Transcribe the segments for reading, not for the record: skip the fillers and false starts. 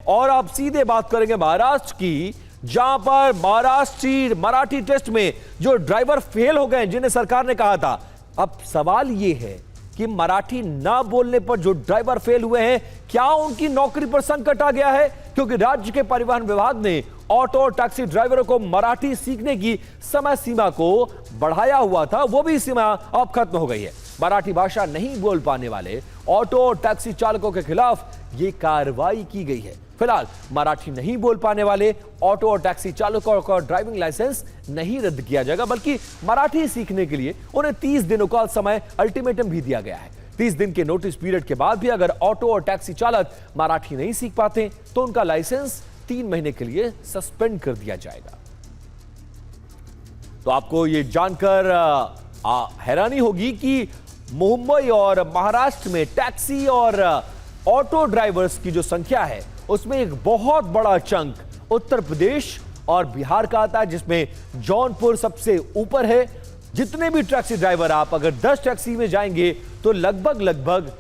और अब सीधे बात करेंगे महाराष्ट्र की, जहां पर महाराष्ट्री मराठी टेस्ट में जो ड्राइवर फेल हो गए जिन्हें सरकार ने कहा था, अब सवाल यह है कि मराठी ना बोलने पर जो ड्राइवर फेल हुए हैं, क्या उनकी नौकरी पर संकट आ गया है? क्योंकि राज्य के परिवहन विभाग ने ऑटो और टैक्सी ड्राइवरों को मराठी सीखने की समय सीमा को बढ़ाया हुआ था, वो भी सीमा अब खत्म हो गई है। मराठी भाषा नहीं बोल पाने वाले ऑटो और टैक्सी चालकों के खिलाफ ये कार्रवाई की गई है। फिलहाल मराठी नहीं बोल पाने वाले ऑटो और टैक्सी चालकों का ड्राइविंग लाइसेंस नहीं रद्द किया जाएगा, बल्कि मराठी सीखने के लिए उन्हें 30 दिनों का समय अल्टीमेटम भी दिया गया है। 30 दिन के नोटिस पीरियड के बाद भी अगर ऑटो और टैक्सी चालक मराठी नहीं सीख पाते तो उनका लाइसेंस 3 महीने के लिए सस्पेंड कर दिया जाएगा। तो आपको यह जानकर हैरानी होगी कि मुंबई और महाराष्ट्र में टैक्सी और ऑटो ड्राइवर्स की जो संख्या है उसमें एक बहुत बड़ा चंक उत्तर प्रदेश और बिहार का आता है, जिसमें जौनपुर सबसे ऊपर है। जितने भी टैक्सी ड्राइवर, आप अगर 10 टैक्सी में जाएंगे तो लगभग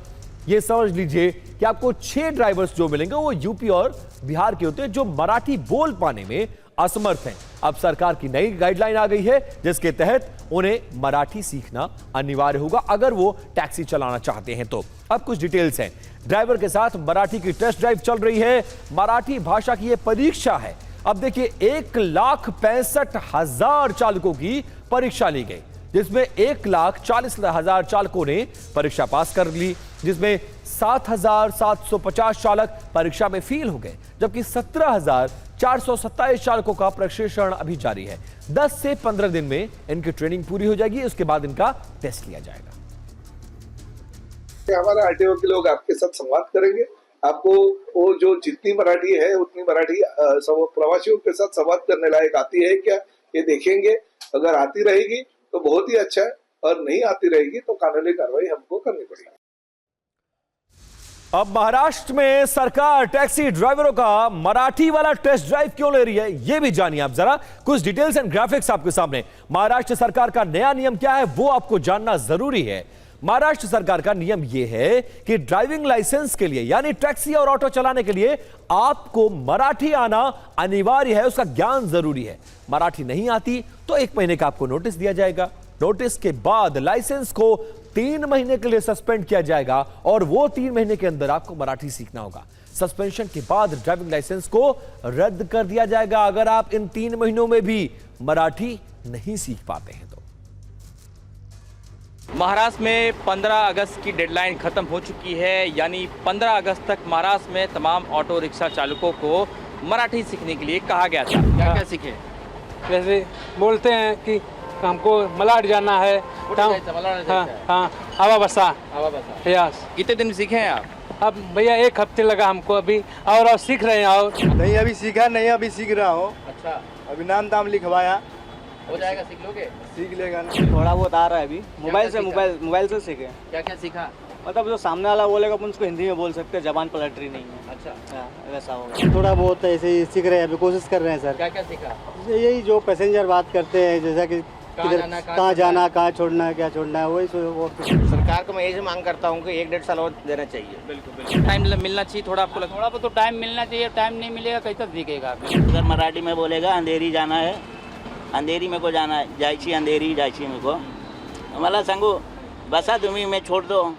ये समझ लीजिए कि आपको 6 ड्राइवर्स जो मिलेंगे वो यूपी और बिहार के होते हैं, जो मराठी बोल पाने में असमर्थ हैं। अब सरकार की नई गाइडलाइन आ गई है, जिसके तहत उन्हें मराठी सीखना अनिवार्य होगा अगर वो टैक्सी चलाना चाहते हैं तो। अब कुछ डिटेल्स हैं। ड्राइवर के साथ मराठी की टेस्ट ड्राइव चल रही है। मराठी भाषा की यह परीक्षा है। अब देखिए, 1,65,000 चालकों की परीक्षा ली गई, जिसमें 1,40,000 चालकों ने परीक्षा पास कर ली, जिसमें 7,750 चालक परीक्षा में फेल हो गए, जबकि 17,427 चालकों का प्रशिक्षण अभी जारी है। 10 से 15 दिन में इनकी ट्रेनिंग पूरी हो जाएगी, उसके बाद इनका टेस्ट लिया जाएगा। हमारा आरटीओ के लोग आपके साथ संवाद करेंगे। आपको वो जो जितनी मराठी है उतनी मराठी प्रवासियों के साथ संवाद करने लायक आती है क्या, ये देखेंगे। अगर आती रहेगी तो बहुत ही अच्छा है, और नहीं आती रहेगी तो कानूनी कार्रवाई हमको करनी पड़ेगी। अब महाराष्ट्र में सरकार टैक्सी ड्राइवरों का मराठी वाला टेस्ट ड्राइव क्यों ले रही है, यह भी जानिए आप जरा। कुछ डिटेल्स एंड ग्राफिक्स आपके सामने। महाराष्ट्र सरकार का नया नियम क्या है वो आपको जानना जरूरी है। महाराष्ट्र सरकार का नियम यह है कि ड्राइविंग लाइसेंस के लिए, यानी टैक्सी और ऑटो चलाने के लिए आपको मराठी आना अनिवार्य है, उसका ज्ञान जरूरी है। मराठी नहीं आती तो 1 महीने का आपको नोटिस दिया जाएगा। नोटिस के बाद लाइसेंस को 3 महीने के लिए सस्पेंड किया जाएगा, और वो 3 महीने के अंदर आपको मराठी सीखना होगा। सस्पेंशन के बाद ड्राइविंग लाइसेंस को रद्द कर दिया जाएगा अगर आप इन 3 महीनों में भी मराठी नहीं सीख पाते हैं तो। महाराष्ट्र में 15 अगस्त की डेडलाइन खत्म हो चुकी है, यानी 15 अगस्त तक महाराष्ट्र में तमाम ऑटो रिक्शा चालकों को मराठी सीखने के लिए कहा गया था। क्या क्या सीखे? जैसे बोलते हैं कि हमको मलाड जाना है, हाँ, हवा बसा। यस। कितने दिन सीखे हैं आप? अब भैया 1 हफ्ते लगा हमको अभी, और सीख रहे हैं। और नहीं अभी सीखा, नहीं अभी सीख रहा हूँ। अच्छा, अभी नाम लिखवाया। हो जाएगा, सीख लोगे? सीख लेगा ना। थोड़ा बहुत आ रहा है अभी। मोबाइल से सीखे। क्या क्या सीखा? मतलब जो सामने वाला बोलेगा अपन उसको हिंदी में बोल सकते हैं, जबान पलटरी नहीं है। अच्छा, वैसा होगा। थोड़ा बहुत ऐसे ही सीख रहे हैं, अभी कोशिश कर रहे हैं सर। क्या क्या सीखा? यही जो पैसेंजर बात करते हैं, जैसा कि कहाँ जाना, कहाँ छोड़ना है, क्या छोड़ना है, वही सरकार को मैं यही मांग करता हूँ कि 1-1.5 साल और देना चाहिए। बिल्कुल टाइम मिलना चाहिए थोड़ा आपको लगता है? थोड़ा बहुत तो टाइम मिलना चाहिए। टाइम नहीं मिलेगा कैसे सीखेगा? अगर मराठी में बोलेगा अंधेरी जाना है, अंधेरी में को जाना है, जायची अंधेरी जायची में को, मला सांगू बसा तुम्ही, मैं छोड़ दो।